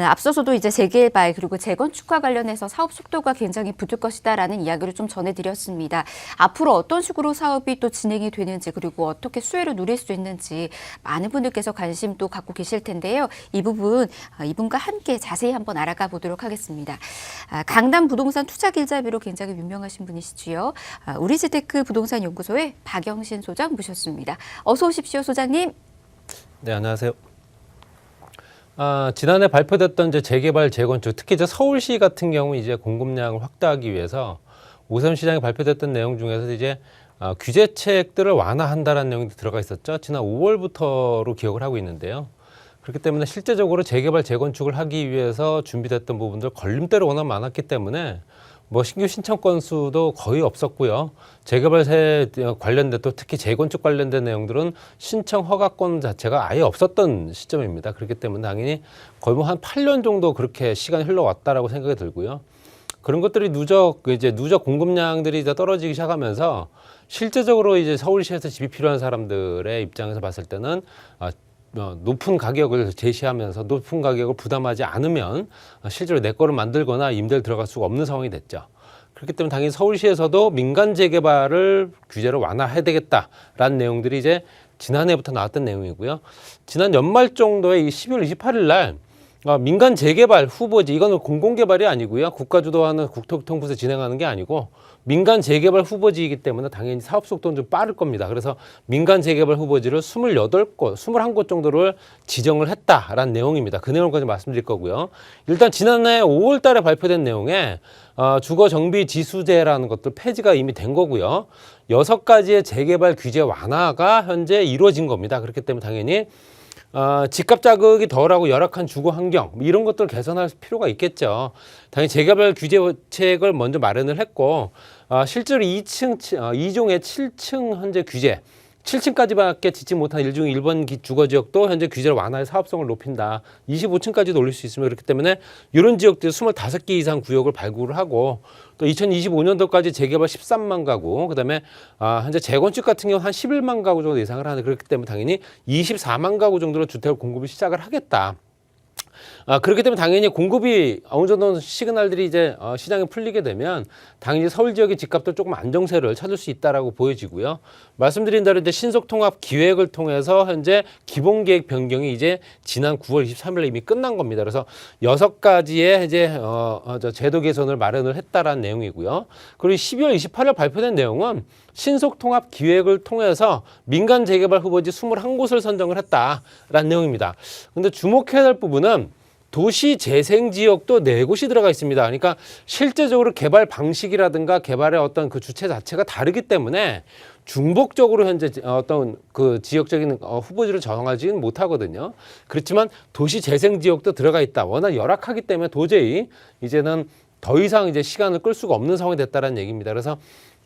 앞서서도 이제 재개발 그리고 재건축과 관련해서 사업 속도가 굉장히 붙을 것이다라는 이야기를 좀 전해드렸습니다. 앞으로 어떤 식으로 사업이 또 진행이 되는지 그리고 어떻게 수혜를 누릴 수 있는지 많은 분들께서 관심도 갖고 계실 텐데요. 이 부분 이분과 함께 자세히 한번 알아가 보도록 하겠습니다. 강남 부동산 투자 길잡이로 굉장히 유명하신 분이시지요. 우리지테크 부동산 연구소의 박영신 소장 모셨습니다. 어서 오십시오, 소장님. 네, 안녕하세요. 지난해 발표됐던 이제 재개발, 재건축, 특히 이제 서울시 같은 경우 이제 공급량을 확대하기 위해서 오세훈 시장이 발표됐던 내용 중에서 이제 규제책들을 완화한다라는 내용이 들어가 있었죠. 지난 5월부터로 기억을 하고 있는데요. 그렇기 때문에 실제적으로 재개발, 재건축을 하기 위해서 준비됐던 부분들 걸림돌이 워낙 많았기 때문에 뭐 신규 신청 건수도 거의 없었고요. 재개발세 관련된 또 특히 재건축 관련된 내용들은 신청 허가권 자체가 아예 없었던 시점입니다. 그렇기 때문에 당연히 거의 뭐 한 8년 정도 그렇게 시간이 흘러왔다라고 생각이 들고요. 그런 것들이 누적 공급량들이 이제 떨어지기 시작하면서 실제적으로 이제 서울시에서 집이 필요한 사람들의 입장에서 봤을 때는 높은 가격을 제시하면서 높은 가격을 부담하지 않으면 실제로 내 거를 만들거나 임대를 들어갈 수가 없는 상황이 됐죠. 그렇기 때문에 당연히 서울시에서도 민간 재개발을 규제를 완화해야 되겠다라는 내용들이 이제 지난해부터 나왔던 내용이고요. 지난 연말 정도에 12월 28일 날 민간 재개발 후보지, 이거는 공공개발이 아니고요. 국가 주도하는 국토교통부에서 진행하는 게 아니고 민간 재개발 후보지이기 때문에 당연히 사업 속도는 좀 빠를 겁니다. 그래서 민간 재개발 후보지를 28곳, 21곳 정도를 지정을 했다라는 내용입니다. 그 내용까지 말씀드릴 거고요. 일단 지난해 5월 달에 발표된 내용에 주거 정비 지수제라는 것들 폐지가 이미 된 거고요. 6가지의 재개발 규제 완화가 현재 이루어진 겁니다. 그렇기 때문에 당연히 집값 자극이 덜하고 열악한 주거 환경 이런 것들을 개선할 필요가 있겠죠. 당연히 재개발 규제책을 먼저 마련을 했고 실제로 2종의 7층 현재 규제 7층까지밖에 짓지 못한 1중 1번 주거지역도 현재 규제를 완화해 사업성을 높인다. 25층까지도 올릴 수 있으며 그렇기 때문에 이런 지역들 25개 이상 구역을 발굴을 하고 또 2025년도까지 재개발 13만 가구, 그다음에 현재 재건축 같은 경우 한 11만 가구 정도 예상을 하는 그렇기 때문에 당연히 24만 가구 정도로 주택을 공급을 시작을 하겠다. 그렇기 때문에 당연히 공급이 어느 정도 시그널들이 이제 시장에 풀리게 되면 당연히 서울 지역의 집값도 조금 안정세를 찾을 수 있다라고 보여지고요. 말씀드린 대로 이제 신속통합 기획을 통해서 현재 기본계획 변경이 이제 지난 9월 23일에 이미 끝난 겁니다. 그래서 6가지의 이제 제도 개선을 마련을 했다라는 내용이고요. 그리고 12월 28일 발표된 내용은 신속통합 기획을 통해서 민간 재개발 후보지 21곳을 선정을 했다라는 내용입니다. 근데 주목해야 될 부분은 도시 재생 지역도 4곳이 들어가 있습니다. 그러니까 실제적으로 개발 방식이라든가 개발의 어떤 그 주체 자체가 다르기 때문에 중복적으로 현재 어떤 그 지역적인 후보지를 정하지는 못하거든요. 그렇지만 도시 재생 지역도 들어가 있다. 워낙 열악하기 때문에 도저히 이제는 더 이상 이제 시간을 끌 수가 없는 상황이 됐다는 얘기입니다. 그래서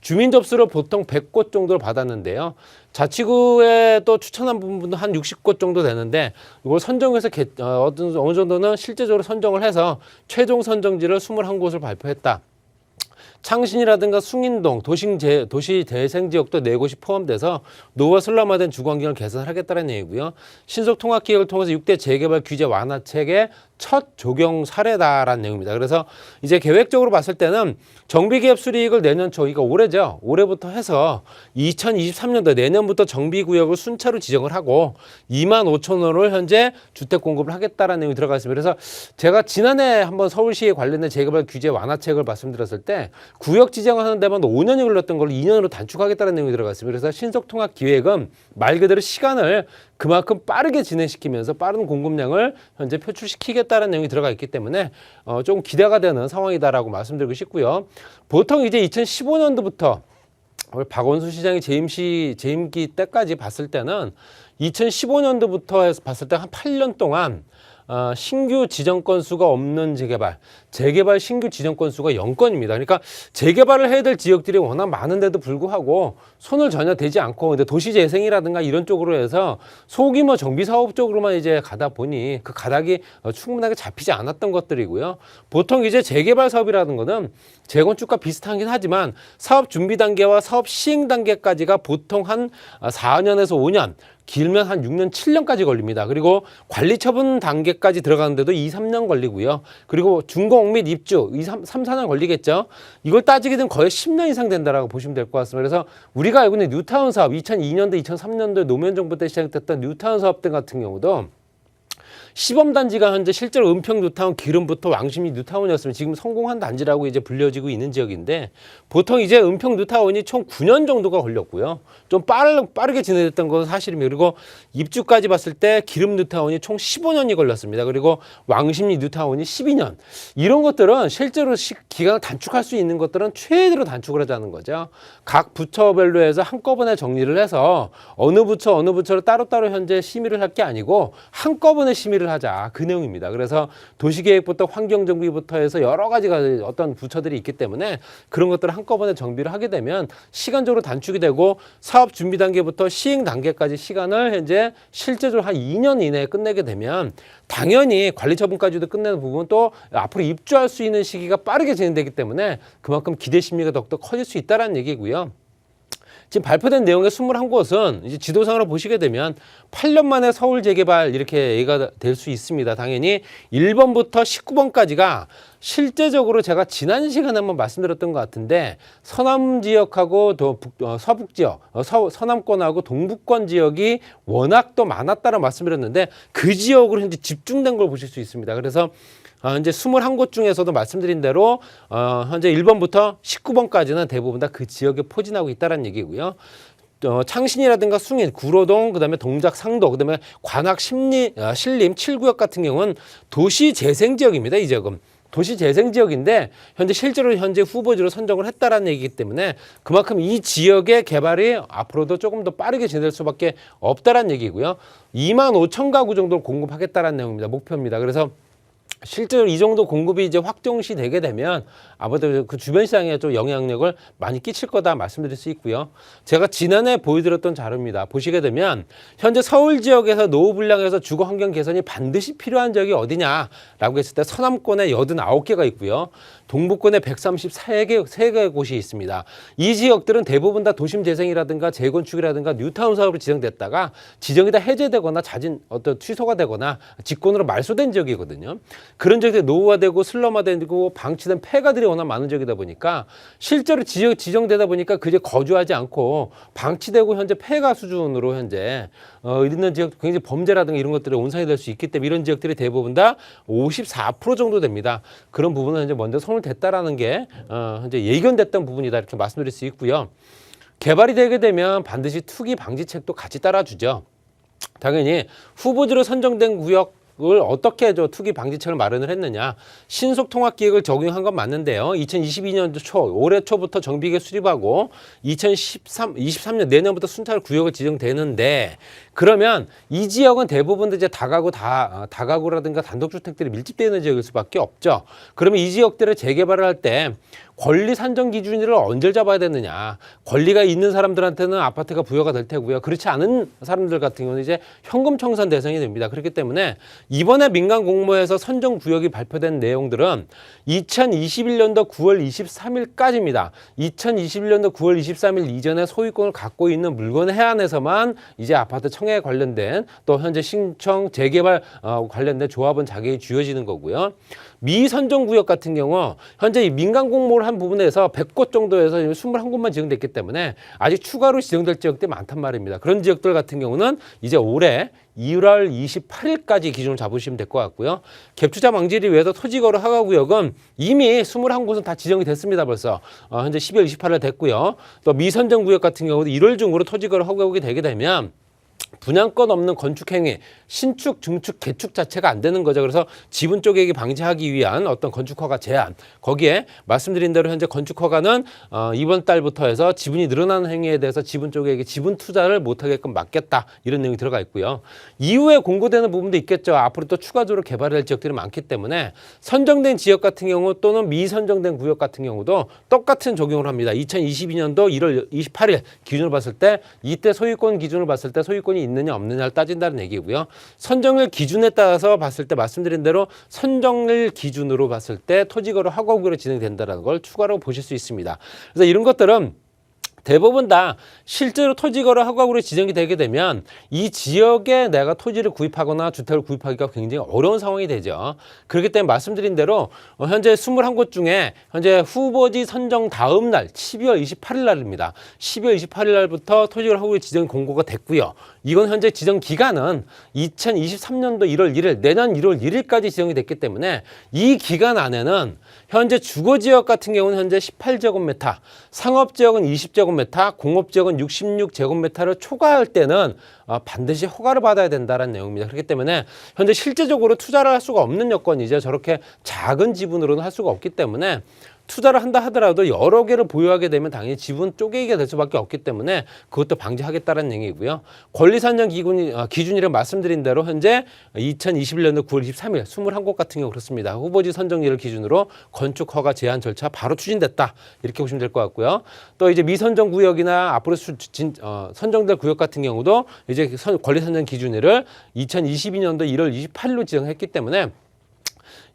주민 접수를 보통 100곳 정도를 받았는데요. 자치구에 또 추천한 부분도 한 60곳 정도 되는데 이걸 선정해서 어느 정도는 실제적으로 선정을 해서 최종 선정지를 21곳을 발표했다. 창신이라든가 숭인동, 도시 재생 지역도 4곳이 포함돼서 노후와 슬럼화된 주거 환경을 개선하겠다는 얘기고요. 신속통합 기획을 통해서 6대 재개발 규제 완화책의 첫 적용 사례다라는 내용입니다. 그래서 이제 계획적으로 봤을 때는 정비기업 수리익을 내년 초, 이거 올해죠. 올해부터 해서 2023년도 내년부터 정비구역을 순차로 지정을 하고 2만 5천 호를 현재 주택 공급을 하겠다라는 내용이 들어가 있습니다. 그래서 제가 지난해 한번 서울시에 관련된 재개발 규제 완화책을 말씀드렸을 때 구역 지정하는 데만 5년이 걸렸던 걸 2년으로 단축하겠다는 내용이 들어가 있습니다. 그래서 신속통합 기획은 말 그대로 시간을 그만큼 빠르게 진행시키면서 빠른 공급량을 현재 표출시키겠다는 내용이 들어가 있기 때문에 조금 기대가 되는 상황이다라고 말씀드리고 싶고요. 보통 이제 2015년도부터 박원순 시장이 재임기 때까지 봤을 때는 2015년도부터 해서 봤을 때 한 8년 동안 신규 지정 건수가 없는 재개발 신규 지정 건수가 0건입니다. 그러니까 재개발을 해야 될 지역들이 워낙 많은데도 불구하고 손을 전혀 대지 않고 근데 도시재생이라든가 이런 쪽으로 해서 소규모 정비 사업 쪽으로만 이제 가다 보니 그 가닥이 충분하게 잡히지 않았던 것들이고요. 보통 이제 재개발 사업이라는 거는 재건축과 비슷하긴 하지만 사업 준비 단계와 사업 시행 단계까지가 보통 한 4년에서 5년 길면 한 6년, 7년까지 걸립니다. 그리고 관리 처분 단계까지 들어가는데도 2, 3년 걸리고요. 그리고 준공 및 입주 3, 4년 걸리겠죠. 이걸 따지게 되면 거의 10년 이상 된다라고 보시면 될 것 같습니다. 그래서 우리가 알고 있는 뉴타운 사업, 2002년도, 2003년도에 노무현 정부 때 시작됐던 뉴타운 사업 등 같은 경우도 시범 단지가 현재 실제로 은평 뉴타운 기름부터 왕십리 뉴타운이었으면 지금 성공한 단지라고 이제 불려지고 있는 지역인데, 보통 이제 은평 뉴타운이 총 9년 정도가 걸렸고요. 좀 빠르게 진행됐던 것은 사실입니다. 그리고 입주까지 봤을 때 기름 뉴타운이 총 15년이 걸렸습니다. 그리고 왕십리 뉴타운이 12년. 이런 것들은 실제로 기간을 단축할 수 있는 것들은 최대로 단축을 하자는 거죠. 각 부처별로 해서 한꺼번에 정리를 해서 어느 부처를 따로따로 현재 심의를 할 게 아니고 한꺼번에 심의를 하자, 그 내용입니다. 그래서 도시계획부터 환경정비부터 해서 여러 가지가 어떤 부처들이 있기 때문에 그런 것들을 한꺼번에 정비를 하게 되면 시간적으로 단축이 되고 사업 준비 단계부터 시행 단계까지 시간을 현재 실제적으로 한 2년 이내에 끝내게 되면 당연히 관리 처분까지도 끝내는 부분은 또 앞으로 입주할 수 있는 시기가 빠르게 진행되기 때문에 그만큼 기대 심리가 더욱더 커질 수 있다는 얘기고요. 지금 발표된 내용의 21곳은 이제 지도상으로 보시게 되면 8년 만에 서울 재개발 이렇게 얘기가 될 수 있습니다. 당연히 1번부터 19번까지가 실제적으로 제가 지난 시간에 한번 말씀드렸던 것 같은데, 서남 지역하고 서북 지역, 서남권하고 동북권 지역이 워낙 또 많았다는 말씀드렸는데 그 지역으로 현재 집중된 걸 보실 수 있습니다. 그래서 현재 21곳 중에서도 말씀드린 대로 현재 1번부터 19번까지는 대부분 다 그 지역에 포진하고 있다는 얘기고요. 창신이라든가 숭인, 구로동, 그다음에 동작, 상도, 그다음에 관악, 신림 7구역 같은 경우는 도시 재생 지역입니다. 이 지역은 도시 재생 지역인데 실제로 후보지로 선정을 했다라는 얘기이기 때문에 그만큼 이 지역의 개발이 앞으로도 조금 더 빠르게 진행될 수밖에 없다라는 얘기고요. 2만 5천 가구 정도를 공급하겠다라는 내용입니다. 목표입니다. 그래서 실제로 이 정도 공급이 이제 확정시 되게 되면 아무래도 그 주변 시장에 좀 영향력을 많이 끼칠 거다 말씀드릴 수 있고요. 제가 지난해 보여드렸던 자료입니다. 보시게 되면 현재 서울 지역에서 노후 불량에서 주거 환경 개선이 반드시 필요한 지역이 어디냐라고 했을 때 서남권에 89개가 있고요. 동북권에 133개 곳이 있습니다. 이 지역들은 대부분 다 도심 재생이라든가 재건축이라든가 뉴타운 사업으로 지정됐다가 지정이 다 해제되거나 취소가 되거나 직권으로 말소된 지역이거든요. 그런 지역들이 노후화되고 슬럼화되고 방치된 폐가들이 워낙 많은 지역이다 보니까 실제로 지정되다 보니까 그제 거주하지 않고 방치되고 현재 폐가 수준으로 현재 있는 지역, 굉장히 범죄라든가 이런 것들이 온상이 될 수 있기 때문에 이런 지역들이 대부분 다 54% 정도 됩니다. 그런 부분은 현재 먼저 손을 댔다라는 게 현재 예견됐던 부분이다 이렇게 말씀드릴 수 있고요. 개발이 되게 되면 반드시 투기 방지책도 같이 따라주죠. 당연히 후보지로 선정된 구역 을 어떻게 투기 방지책을 마련을 했느냐. 신속 통합 기획을 적용한 건 맞는데요. 2022년도 올해 초부터 정비계 수립하고 23년 내년부터 순차적으로 구역을 지정되는데, 그러면 이 지역은 대부분 이제 다가구라든가 단독주택들이 밀집되어 있는 지역일 수밖에 없죠. 그러면 이 지역들을 재개발을 할 때 권리 산정 기준을 언제 잡아야 되느냐. 권리가 있는 사람들한테는 아파트가 부여가 될 테고요. 그렇지 않은 사람들 같은 경우는 이제 현금 청산 대상이 됩니다. 그렇기 때문에 이번에 민간 공모에서 선정 구역이 발표된 내용들은 2021년도 9월 23일까지입니다. 2021년도 9월 23일 이전에 소유권을 갖고 있는 물건 해안에서만 이제 아파트 청약에 관련된 또 현재 신청 재개발 관련된 조합은 자격이 주어지는 거고요. 미선정 구역 같은 경우 현재 이 민간 공모를 한 부분에서 100곳 정도에서 21곳만 지정됐기 때문에 아직 추가로 지정될 지역들이 많단 말입니다. 그런 지역들 같은 경우는 이제 올해 2월 28일까지 기준을 잡으시면 될 것 같고요. 갭투자 방지를 위해서 토지거래 허가구역은 이미 21곳은 다 지정이 됐습니다. 벌써 현재 12월 28일 됐고요. 또 미선정 구역 같은 경우도 1월 중으로 토지거래 허가구역이 되게 되면 분양권 없는 건축행위, 신축, 증축, 개축 자체가 안 되는 거죠. 그래서 지분 쪼개기 방지하기 위한 어떤 건축허가 제한, 거기에 말씀드린 대로 현재 건축허가는 이번 달부터 해서 지분이 늘어나는 행위에 대해서 지분 쪼개기, 지분 투자를 못하게끔 막겠다, 이런 내용이 들어가 있고요. 이후에 공고되는 부분도 있겠죠. 앞으로 또 추가적으로 개발할 지역들이 많기 때문에 선정된 지역 같은 경우 또는 미선정된 구역 같은 경우도 똑같은 적용을 합니다. 2022년도 1월 28일 기준으로 봤을 때 이때 소유권 기준으로 봤을 때 소유권이 있느냐 없느냐를 따진다는 얘기고요. 선정일 기준에 따라서 봤을 때 말씀드린 대로 선정일 기준으로 봤을 때 토지거래 허가구역으로 진행된다는 걸 추가로 보실 수 있습니다. 그래서 이런 것들은 대부분 다 실제로 토지거래 허가구로 지정이 되게 되면 이 지역에 내가 토지를 구입하거나 주택을 구입하기가 굉장히 어려운 상황이 되죠. 그렇기 때문에 말씀드린 대로 현재 21곳 중에 현재 후보지 선정 다음 날 12월 28일 날입니다. 12월 28일 날부터 토지거래 허가구로 지정 공고가 됐고요. 이건 현재 지정 기간은 2023년도 1월 1일, 내년 1월 1일까지 지정이 됐기 때문에 이 기간 안에는 현재 주거지역 같은 경우는 현재 18제곱미터, 상업지역은 20제곱미터, 공업지역은 66제곱미터를 초과할 때는 반드시 허가를 받아야 된다는 내용입니다. 그렇기 때문에 현재 실제적으로 투자를 할 수가 없는 여건이죠. 저렇게 작은 지분으로는 할 수가 없기 때문에 투자를 한다 하더라도 여러 개를 보유하게 되면 당연히 지분 쪼개기가 될 수밖에 없기 때문에 그것도 방지하겠다는 얘기고요. 권리산정 기준이라고 말씀드린 대로 현재 2021년도 9월 23일 21곳 같은 경우 그렇습니다. 후보지 선정일을 기준으로 건축 허가 제한 절차 바로 추진됐다. 이렇게 보시면 될 것 같고요. 또 이제 미선정 구역이나 앞으로 선정될 구역 같은 경우도 이제 권리산정 기준일을 2022년도 1월 28일로 지정했기 때문에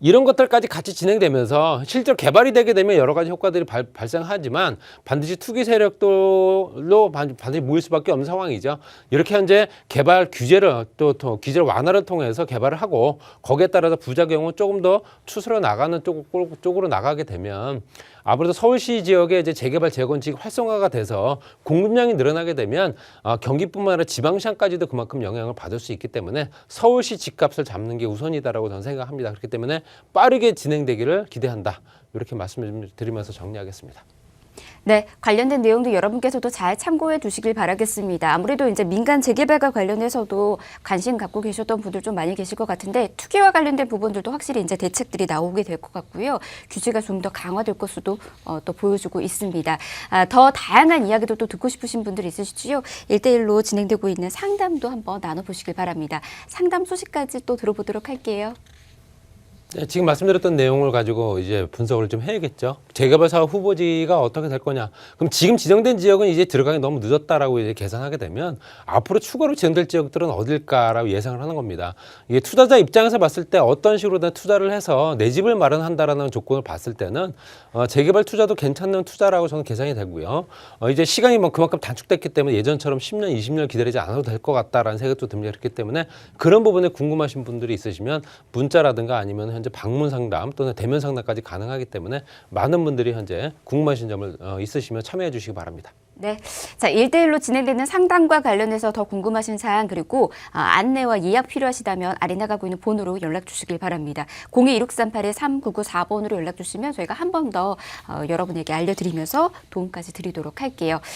이런 것들까지 같이 진행되면서 실제로 개발이 되게 되면 여러 가지 효과들이 발생하지만 반드시 투기 세력들로 반드시 모일 수밖에 없는 상황이죠. 이렇게 현재 개발 규제를 또 규제 완화를 통해서 개발을 하고 거기에 따라서 부작용은 조금 더 추스러 나가는 쪽으로 나가게 되면 아무래도 서울시 지역의 이제 재개발 재건축 활성화가 돼서 공급량이 늘어나게 되면 경기뿐만 아니라 지방시장까지도 그만큼 영향을 받을 수 있기 때문에 서울시 집값을 잡는 게 우선이다라고 저는 생각합니다. 그렇기 때문에 빠르게 진행되기를 기대한다. 이렇게 말씀을 드리면서 정리하겠습니다. 네, 관련된 내용도 여러분께서도 잘 참고해 두시길 바라겠습니다. 아무래도 이제 민간 재개발과 관련해서도 관심 갖고 계셨던 분들 좀 많이 계실 것 같은데 투기와 관련된 부분들도 확실히 이제 대책들이 나오게 될 것 같고요. 규제가 좀 더 강화될 것으로 또 보여주고 있습니다. 더 다양한 이야기도 또 듣고 싶으신 분들 있으시지요? 1대1로 진행되고 있는 상담도 한번 나눠보시길 바랍니다. 상담 소식까지 또 들어보도록 할게요. 네, 지금 말씀드렸던 내용을 가지고 이제 분석을 좀 해야겠죠. 재개발 사업 후보지가 어떻게 될 거냐. 그럼 지금 지정된 지역은 이제 들어가기 너무 늦었다라고 이제 계산하게 되면 앞으로 추가로 지정될 지역들은 어딜까라고 예상을 하는 겁니다. 이게 투자자 입장에서 봤을 때 어떤 식으로든 투자를 해서 내 집을 마련한다라는 조건을 봤을 때는 재개발 투자도 괜찮은 투자라고 저는 계산이 되고요. 이제 시간이 뭐 그만큼 단축됐기 때문에 예전처럼 10년, 20년 기다리지 않아도 될 것 같다라는 생각도 듭니다. 그렇기 때문에 그런 부분에 궁금하신 분들이 있으시면 문자라든가 아니면 현재 방문 상담 또는 대면 상담까지 가능하기 때문에 많은 분들이 현재 궁금하신 점을 있으시면 참여해 주시기 바랍니다. 네. 자, 1대1로 진행되는 상담과 관련해서 더 궁금하신 사항 그리고 안내와 예약 필요하시다면 아래 나가고 있는 번호로 연락 주시길 바랍니다. 02-1638-3994번으로 연락 주시면 저희가 한 번 더 여러분에게 알려드리면서 도움까지 드리도록 할게요.